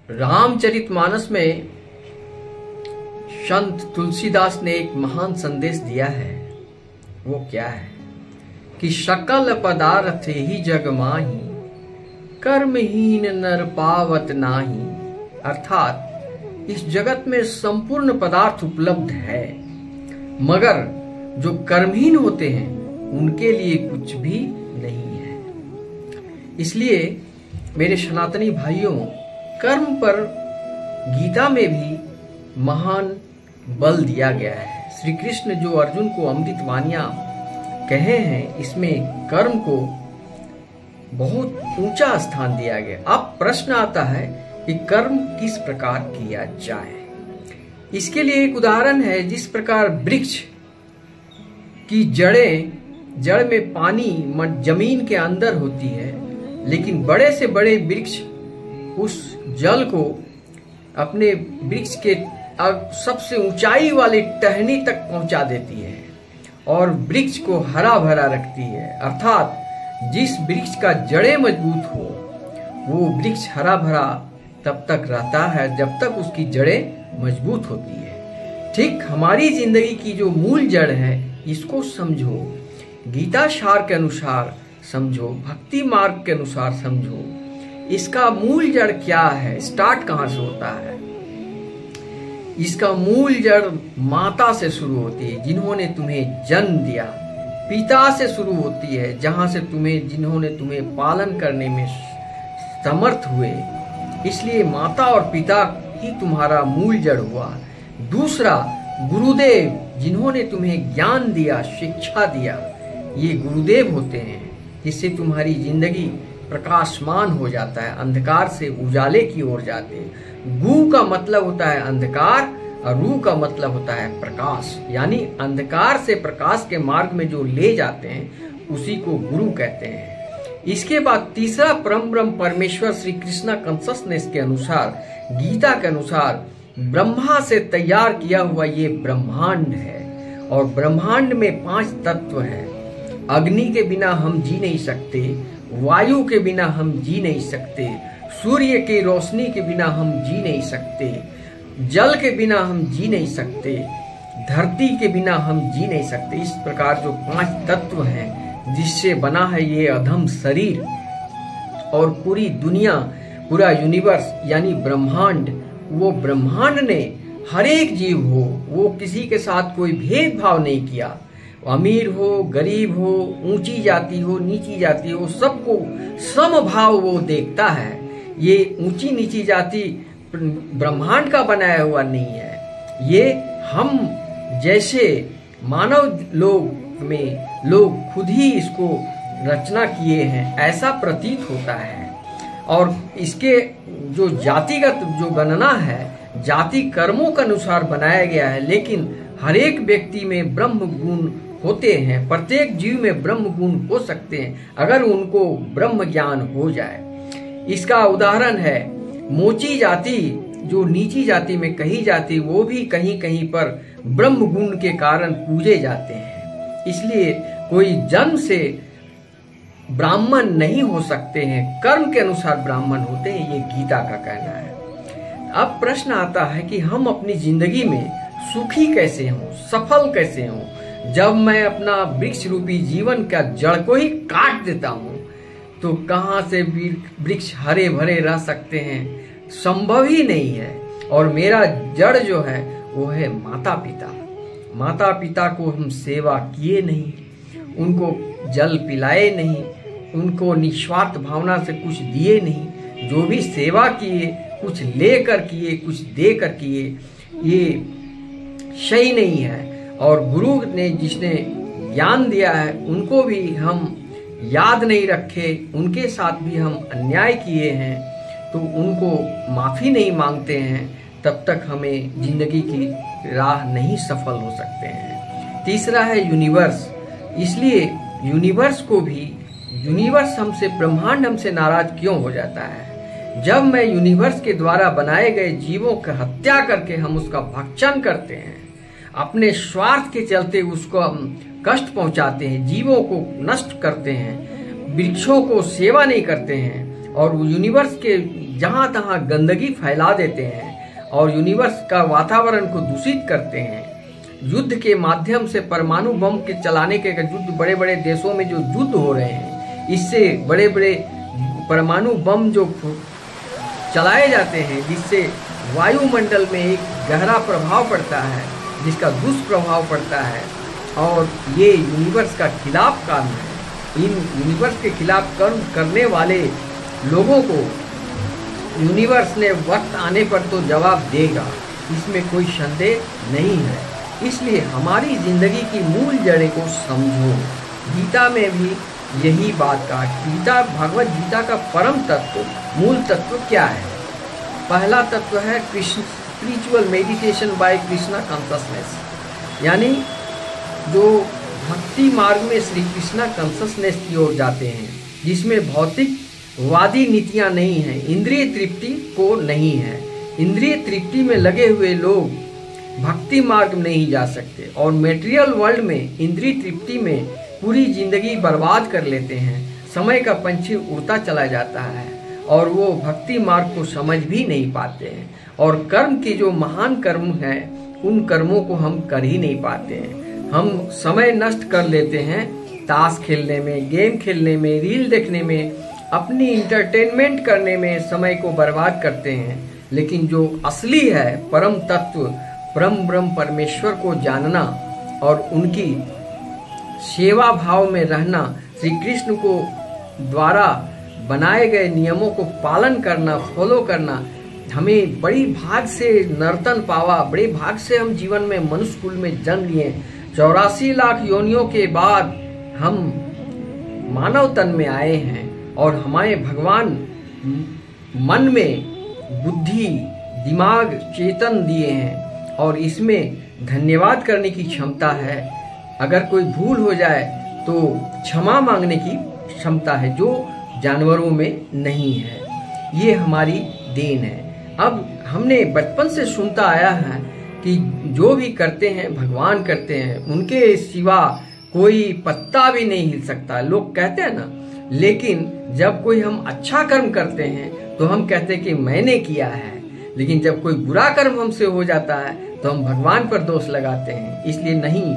रामचरितमानस में संत तुलसीदास ने एक महान संदेश दिया है। वो क्या है कि सकल पदार्थ ही जग माही, कर्महीन नर पावत नाही। अर्थात इस जगत में संपूर्ण पदार्थ उपलब्ध है, मगर जो कर्महीन होते हैं उनके लिए कुछ भी नहीं है। इसलिए मेरे सनातनी भाइयों, कर्म पर गीता में भी महान बल दिया गया है। श्री कृष्ण जो अर्जुन को अमृत वाणियां कहे हैं, इसमें कर्म को बहुत ऊंचा स्थान दिया गया। अब प्रश्न आता है कि कर्म किस प्रकार किया जाए। इसके लिए एक उदाहरण है। जिस प्रकार वृक्ष की जड़ में पानी जमीन के अंदर होती है, लेकिन बड़े से बड़े वृक्ष उस जल को अपने वृक्ष के सबसे ऊंचाई वाली टहनी तक पहुंचा देती है और वृक्ष को हरा भरा रखती है। अर्थात जिस वृक्ष का जड़ें मजबूत हो, वो वृक्ष हरा भरा तब तक रहता है जब तक उसकी जड़ें मजबूत होती है। ठीक हमारी जिंदगी की जो मूल जड़ है, इसको समझो, गीता सार के अनुसार समझो, भक्ति मार्ग के अनुसार समझो। इसका मूल जड़ क्या है, स्टार्ट कहां से होता है? इसका मूल जड़ माता से शुरू होती है, जिन्होंने तुम्हें जन्म दिया। पिता से शुरू होती है, जहां से जिन्होंने तुम्हें पालन करने में समर्थ हुए। इसलिए माता और पिता ही तुम्हारा मूल जड़ हुआ। दूसरा, गुरुदेव, जिन्होंने तुम्हें ज्ञान दिया, शिक्षा दिया। ये गुरुदेव होते हैं, जिससे तुम्हारी जिंदगी प्रकाशमान हो जाता है, अंधकार से उजाले की ओर जाते हैं। गु का मतलब होता है अंधकार और रू का मतलब होता है प्रकाश, यानी अंधकार से प्रकाश के मार्ग में जो ले जाते हैं उसी को गुरु कहते हैं। इसके बाद तीसरा, परम ब्रह्म परमेश्वर श्री कृष्णा कॉन्शसनेस के अनुसार, गीता के अनुसार, ब्रह्मा से तैयार किया हुआ ये ब्रह्मांड है। और ब्रह्मांड में 5 तत्व हैं। अग्नि के बिना हम जी नहीं सकते, वायु के बिना हम जी नहीं सकते, सूर्य की रोशनी के बिना हम जी नहीं सकते, जल के बिना हम जी नहीं सकते, धरती के बिना हम जी नहीं सकते। इस प्रकार जो 5 तत्व हैं, जिससे बना है ये अधम शरीर और पूरी दुनिया, पूरा यूनिवर्स यानी ब्रह्मांड। वो ब्रह्मांड ने हर एक जीव हो, वो किसी के साथ कोई भेदभाव नहीं किया। अमीर हो, गरीब हो, ऊंची जाति हो, नीची जाति हो, सबको समभाव वो देखता है। ये ऊंची नीची जाति ब्रह्मांड का बनाया हुआ नहीं है। ये हम जैसे मानव लोग में लोग खुद ही इसको रचना किए हैं, ऐसा प्रतीत होता है। और इसके जो जातिगत जो गणना है, जाति कर्मों के अनुसार बनाया गया है, लेकिन हर एक व्यक्ति में ब्रह्म गुण होते हैं। प्रत्येक जीव में ब्रह्म गुण हो सकते हैं अगर उनको ब्रह्म ज्ञान हो जाए। इसका उदाहरण है मोची जाति, जो नीची जाति में कही जाती, वो भी कहीं कहीं पर ब्रह्म गुण के कारण पूजे जाते हैं। इसलिए कोई जन्म से ब्राह्मण नहीं हो सकते हैं, कर्म के अनुसार ब्राह्मण होते हैं, ये गीता का कहना है। अब प्रश्न आता है कि हम अपनी जिंदगी में सुखी कैसे हों, सफल कैसे हों, जब मैं अपना वृक्ष रूपी जीवन का जड़ को ही काट देता हूं, तो कहां से वृक्ष हरे भरे रह सकते हैं? संभव ही नहीं है। और मेरा जड़ जो है वो है माता पिता। माता पिता को हम सेवा किए नहीं, उनको जल पिलाए नहीं, उनको निस्वार्थ भावना से कुछ दिए नहीं। जो भी सेवा किए, कुछ लेकर किए, कुछ देकर किए, ये सही नहीं है। और गुरु ने जिसने ज्ञान दिया है, उनको भी हम याद नहीं रखे, उनके साथ भी हम अन्याय किए हैं, तो उनको माफी नहीं मांगते हैं, तब तक हमें जिंदगी की राह नहीं सफल हो सकते हैं। तीसरा है यूनिवर्स। इसलिए यूनिवर्स हमसे, ब्रह्मांड हमसे नाराज क्यों हो जाता है? जब मैं यूनिवर्स के द्वारा बनाए गए जीवों की हत्या करके हम उसका भक्षण करते हैं, अपने स्वार्थ के चलते उसको हम कष्ट पहुंचाते हैं, जीवों को नष्ट करते हैं, वृक्षों को सेवा नहीं करते हैं और यूनिवर्स के जहां तहां गंदगी फैला देते हैं और यूनिवर्स का वातावरण को दूषित करते हैं। युद्ध के माध्यम से परमाणु बम के चलाने के युद्ध, बड़े बड़े देशों में जो युद्ध हो रहे हैं, इससे बड़े बड़े परमाणु बम जो चलाए जाते हैं, जिससे वायुमंडल में एक गहरा प्रभाव पड़ता है, जिसका दुष्प्रभाव पड़ता है और ये यूनिवर्स का खिलाफ काम है। इन यूनिवर्स के खिलाफ कर्म करने वाले लोगों को यूनिवर्स ने वक्त आने पर तो जवाब देगा, इसमें कोई संदेह नहीं है। इसलिए हमारी जिंदगी की मूल जड़ें को समझो। गीता में भी यही बात कहा। गीता, भगवत गीता का परम तत्व, मूल तत्व क्या है? पहला तत्व है Krishna spiritual meditation bye Krishna consciousness, यानी जो भक्ति मार्ग में श्री कृष्णा कॉन्शसनेस की ओर जाते हैं, जिसमें भौतिकवादी नीतियां नहीं हैं, इंद्रिय तृप्ति को नहीं है। इंद्रिय तृप्ति में लगे हुए लोग भक्ति मार्ग में नहीं जा सकते और मेटेरियल वर्ल्ड में इंद्रिय तृप्ति में पूरी जिंदगी बर्बाद कर लेते हैं। समय का पंछी उड़ता चला जाता है और वो भक्ति मार्ग को समझ भी नहीं पाते हैं। और कर्म के जो महान कर्म हैं, उन कर्मों को हम कर ही नहीं पाते हैं। हम समय नष्ट कर लेते हैं ताश खेलने में, गेम खेलने में, रील देखने में, अपनी इंटरटेनमेंट करने में समय को बर्बाद करते हैं। लेकिन जो असली है परम तत्व, परम ब्रह्म परमेश्वर को जानना और उनकी सेवा भाव में रहना, श्री कृष्ण को द्वारा बनाए गए नियमों को पालन करना, फॉलो करना, हमें बड़ी भाग से नर्तन पावा, बड़े भाग से हम जीवन में मनुष्य कुल में जन्म लिए। 84 लाख योनियों के बाद हम मानव तन में आए हैं और हमारे भगवान मन में बुद्धि, दिमाग, चेतन दिए हैं और इसमें धन्यवाद करने की क्षमता है। अगर कोई भूल हो जाए तो क्षमा मांगने की क्षमता है, जो जानवरों में नहीं है। ये हमारी देन है। अब हमने बचपन से सुनता आया है कि जो भी करते हैं भगवान करते हैं, उनके सिवा कोई पत्ता भी नहीं हिल सकता, लोग कहते हैं ना। लेकिन जब कोई हम अच्छा कर्म करते हैं तो हम कहते हैं कि मैंने किया है, लेकिन जब कोई बुरा कर्म हमसे हो जाता है तो हम भगवान पर दोष लगाते हैं। इसलिए नहीं,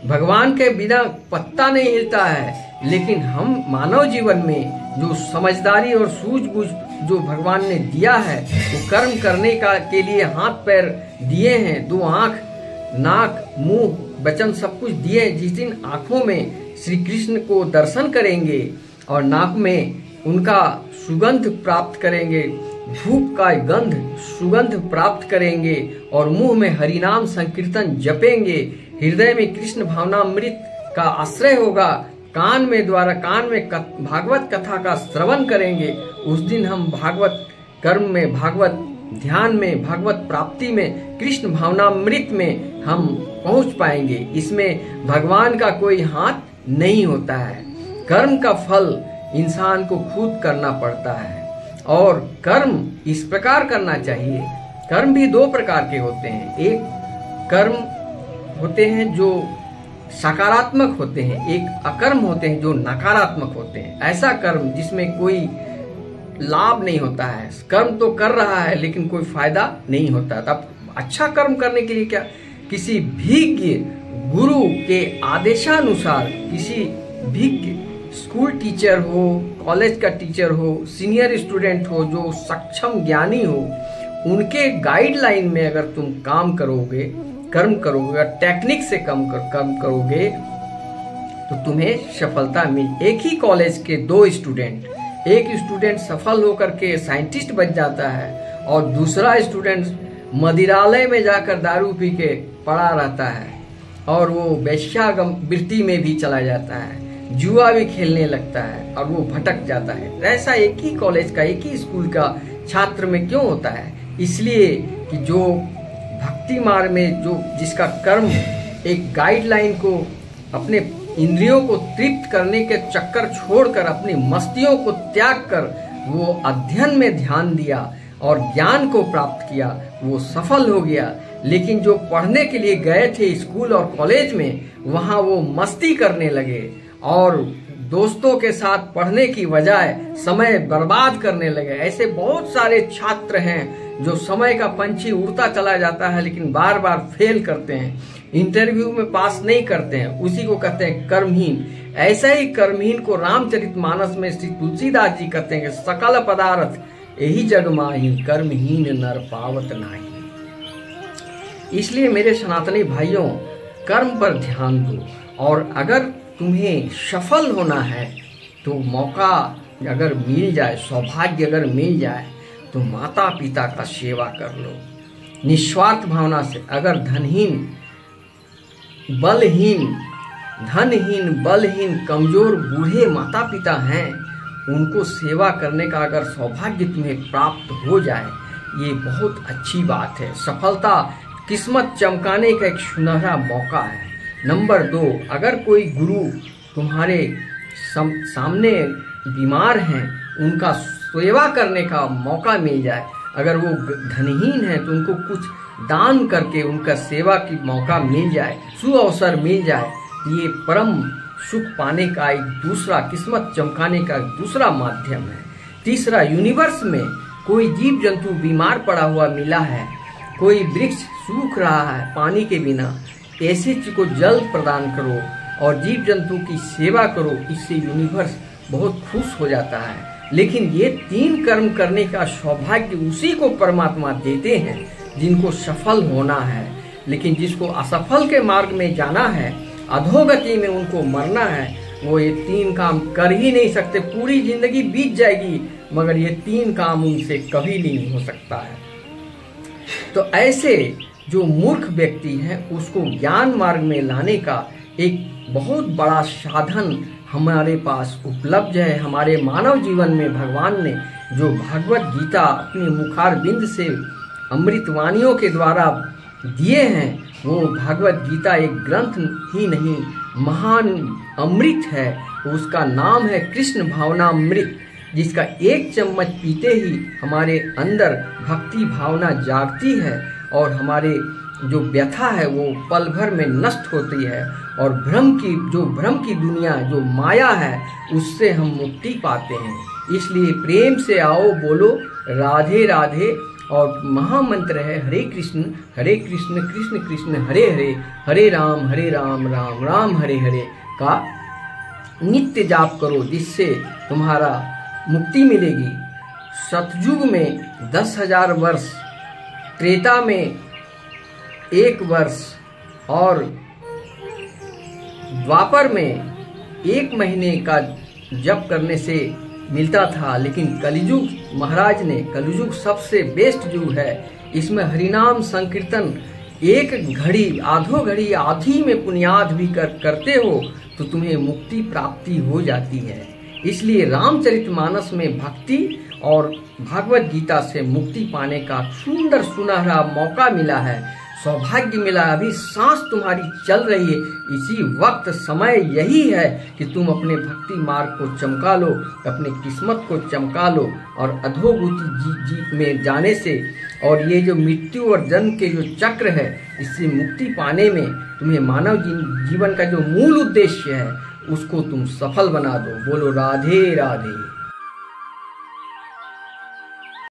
भगवान के बिना पत्ता नहीं हिलता है। लेकिन हम मानव जीवन में जो समझदारी और सूझबूझ जो भगवान ने दिया है, वो कर्म करने के लिए हाथ पैर दिए हैं, 2 आंख, नाक, मुंह, वचन सब कुछ दिए। जिस दिन आंखों में श्री कृष्ण को दर्शन करेंगे और नाक में उनका सुगंध प्राप्त करेंगे, धूप का गंध सुगंध प्राप्त करेंगे और मुंह में हरिनाम संकीर्तन जपेंगे, हृदय में कृष्ण भावनामृत का आश्रय होगा, कान में भागवत कथा का श्रवण करेंगे। उस दिन हम भागवत कर्म में, भागवत ध्यान में, भागवत प्राप्ति में, कृष्ण भावनामृत में हम पहुंच पाएंगे। इसमें भगवान का कोई हाथ नहीं होता है। कर्म का फल इंसान को खुद करना पड़ता है और कर्म इस प्रकार करना चाहिए। कर्म भी 2 प्रकार के होते हैं। एक कर्म होते हैं जो सकारात्मक होते हैं, एक अकर्म होते हैं जो नकारात्मक होते हैं। ऐसा कर्म जिसमें कोई लाभ नहीं होता है, कर्म तो कर रहा है लेकिन कोई फायदा नहीं होता। तब अच्छा कर्म करने के लिए क्या, किसी भिज्ञ गुरु के आदेशानुसार, किसी भिज्ञ स्कूल टीचर हो, कॉलेज का टीचर हो, सीनियर स्टूडेंट हो, जो सक्षम ज्ञानी हो, उनके गाइडलाइन में अगर तुम काम करोगे, कर्म करोगे, टेक्निक से कर्म करोगे तो तुम्हें सफलता मिल। एक ही कॉलेज के 2 स्टूडेंट, एक स्टूडेंट सफल होकर के साइंटिस्ट बन जाता है और दूसरा स्टूडेंट मदिरालय में जाकर दारू पी के पड़ा रहता है और वो वेश्यावृत्ति में भी चला जाता है, जुआ भी खेलने लगता है और वो भटक जाता है। ऐसा एक ही कॉलेज का, एक ही स्कूल का छात्र में क्यों होता है? इसलिए कि जो भक्ति मार्ग में जो जिसका कर्म एक गाइडलाइन को, अपने इंद्रियों को तृप्त करने के चक्कर छोड़कर अपनी मस्तियों को त्याग कर वो अध्ययन में ध्यान दिया और ज्ञान को प्राप्त किया, वो सफल हो गया। लेकिन जो पढ़ने के लिए गए थे स्कूल और कॉलेज में, वहां वो मस्ती करने लगे और दोस्तों के साथ पढ़ने की बजाय समय बर्बाद करने लगे। ऐसे बहुत सारे छात्र हैं जो समय का पंछी उड़ता चला जाता है लेकिन बार बार फेल करते हैं, इंटरव्यू में पास नहीं करते हैं, उसी को कहते हैं कर्महीन। ऐसा ही कर्महीन को रामचरितमानस में श्री तुलसीदास जी कहते हैं कि सकल पदार्थ यही जग माही, कर्महीन नर पावत नाही। इसलिए मेरे सनातनी भाइयों, कर्म पर ध्यान दो, और अगर तुम्हें सफल होना है तो मौका अगर मिल जाए, सौभाग्य अगर मिल जाए तो माता पिता का सेवा कर लो निस्वार्थ भावना से। अगर धनहीन बलहीन कमजोर बूढ़े माता पिता हैं, उनको सेवा करने का अगर सौभाग्य तुम्हें प्राप्त हो जाए, ये बहुत अच्छी बात है। सफलता किस्मत चमकाने का एक सुनहरा मौका है। नंबर 2, अगर कोई गुरु तुम्हारे सामने बीमार हैं, उनका सेवा करने का मौका मिल जाए, अगर वो धनहीन है तो उनको कुछ दान करके उनका सेवा की मौका मिल जाए, सुअवसर मिल जाए, ये परम सुख पाने का एक दूसरा, किस्मत चमकाने का दूसरा माध्यम है। तीसरा, यूनिवर्स में कोई जीव जंतु बीमार पड़ा हुआ मिला है, कोई वृक्ष सूख रहा है पानी के बिना, ऐसे चीज को जल प्रदान करो और जीव जंतु की सेवा करो। इससे यूनिवर्स बहुत खुश हो जाता है। लेकिन ये 3 कर्म करने का सौभाग्य उसी को परमात्मा देते हैं जिनको सफल होना है। लेकिन जिसको असफल के मार्ग में जाना है, अधोगति में उनको मरना है, वो ये 3 काम कर ही नहीं सकते। पूरी जिंदगी बीत जाएगी मगर ये 3 काम उनसे कभी नहीं हो सकता है। तो ऐसे जो मूर्ख व्यक्ति है उसको ज्ञान मार्ग में लाने का एक बहुत बड़ा साधन हमारे पास उपलब्ध है। हमारे मानव जीवन में भगवान ने जो भगवत गीता अपने मुखार बिंद से अमृतवाणियों के द्वारा दिए हैं, वो भगवत गीता एक ग्रंथ ही नहीं, महान अमृत है। उसका नाम है कृष्ण भावनामृत, जिसका 1 चम्मच पीते ही हमारे अंदर भक्ति भावना जागती है और हमारे जो व्यथा है वो पल भर में नष्ट होती है और भ्रम की दुनिया, जो माया है, उससे हम मुक्ति पाते हैं। इसलिए प्रेम से आओ, बोलो राधे राधे, और महामंत्र है हरे कृष्ण कृष्ण कृष्ण हरे हरे, हरे राम राम राम हरे हरे का नित्य जाप करो, जिससे तुम्हारा मुक्ति मिलेगी। सतयुग में 10,000 वर्ष, त्रेता में 1 वर्ष और द्वापर में 1 महीने का जप करने से मिलता था। लेकिन कलियुग, महाराज ने, कलियुग सबसे बेस्ट युग है। इसमें हरिनाम संकीर्तन 1 घड़ी, आधो घड़ी, आधी में पुण्याद भी करते हो तो तुम्हें मुक्ति प्राप्ति हो जाती है। इसलिए रामचरितमानस में भक्ति और भागवत गीता से मुक्ति पाने का सुंदर सुनहरा मौका मिला है, सौभाग्य मिला। अभी सांस तुम्हारी चल रही है, इसी वक्त समय यही है कि तुम अपने भक्ति मार्ग को चमका लो, अपने किस्मत को चमका लो और अधोगति में जाने से और ये जो मृत्यु और जन्म के जो चक्र है, इससे मुक्ति पाने में तुम्हें मानव जीवन का जो मूल उद्देश्य है उसको तुम सफल बना दो। बोलो राधे राधे।